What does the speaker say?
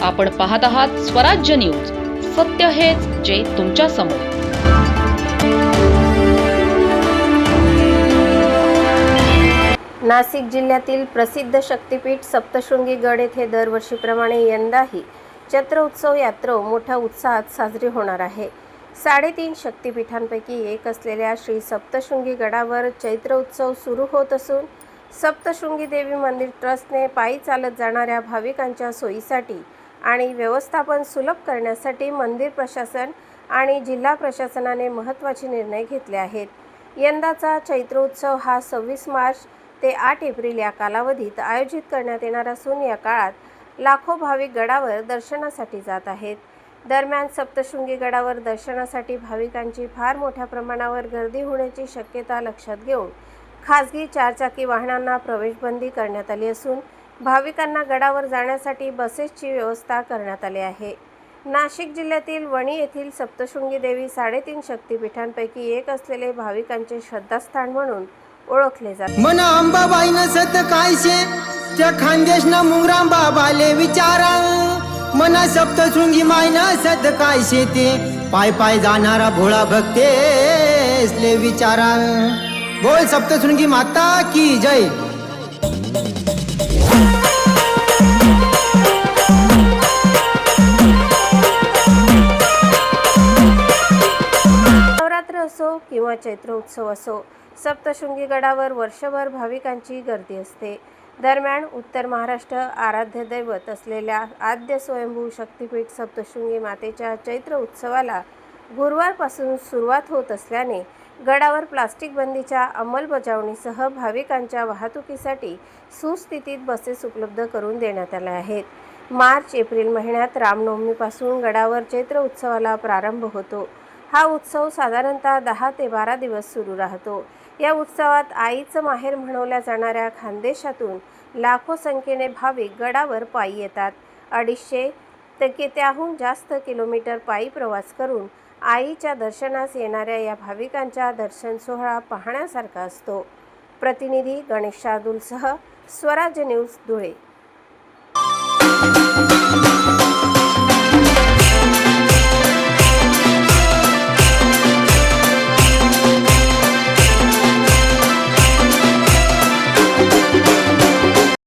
आपण पाहत आहात स्वराज्य न्यूज. सत्य हेच जे तुमच्या समोर. नाशिक जिल्ह्यातील प्रसिद्ध शक्तिपीठ सप्तशृंगी गड येथे दरवर्षीप्रमाणे यंदाही चैत्र उत्सव यात्रा मोठ्या उत्साहात साजरी होणार आहे. 3.5 शक्तिपीठांपैकी एक असलेल्या श्री सप्तशृंगी गडावर चैत्र उत्सव सुरू होत असून सप्तशृंगी देवी मंदिर ट्रस्टने पायी चालत जाणाऱ्या भाविकांच्या सोयीसाठी आणि व्यवस्थापन सुलभ करण्यासाठी मंदिर प्रशासन आणि जिल्हा प्रशासनाने महत्त्वाचे निर्णय घेतले आहेत. यंदाचा चैत्रोत्सव हा 26 मार्च ते 8 एप्रिल या कालावधीत आयोजित करण्यात येणार असून या काळात लाखो भाविक गडावर दर्शनासाठी जात आहेत. दरम्यान सप्तशृंगी गडावर दर्शनासाठी भाविकांची फार मोठ्या प्रमाणावर गर्दी होण्याची शक्यता लक्षात घेऊन खासगी चारचाकी वाहनांना प्रवेशबंदी करण्यात आली असून भाविकांना गडावर जाण्यासाठी बसेसची व्यवस्था करण्यात आली आहे. नाशिक जिल्ह्यातील वणी येथील सप्तशृंगी देवी 3.5 शक्तिपीठांपैकी एक असलेले भाविकांचे श्रद्धास्थान म्हणून ओळखले जाते. मन अंबाबाई नसत कायशे त्या खानदेश ना मुंगराम बाबाले विचारा. मना सप्तशृंगी माय नसत कायशे ते पाय पाय जाणारा भोळा भक्तेसले विचारा. बोल सप्तशृंगी माता की जय. नवरात्र असो किंवा चैत्रोत्सव असो, सप्तशृंगी गडावर वर्षभर भाविकांची गर्दी असते. दरम्यान उत्तर महाराष्ट्र आराध्य दैवत असलेल्या आद्य स्वयंभू शक्तिपीठ सप्तशृंगी मातेच्या चैत्र उत्सवाला गुरुवारपासून सुरुवात होत असल्याने गडावर प्लास्टिक बंदीच्या अंमलबजावणीसह भाविकांच्या वाहतुकीसाठी सुस्थितीत बसेस उपलब्ध करून देण्यात आल्या आहेत. मार्च-एप्रिल महिन्यात रामनवमीपासून गडावर चैत्र उत्सवाला प्रारंभ होतो. हा उत्सव साधारणतः 10 ते 12 दिवस सुरू राहतो. या उत्सवात आईचं माहेर म्हणवल्या जाणाऱ्या खानदेशातून लाखो संख्येने भाविक गडावर पायी येतात. 250 ते त्याहून जास्त किलोमीटर पायी प्रवास करून आईच्या दर्शनास येणाऱ्या या भाविकांचा दर्शन सोहळा पाहण्यासारखा असतो. प्रतिनिधी गणेश शार्दूलसह स्वराज्य न्यूज, धुळे.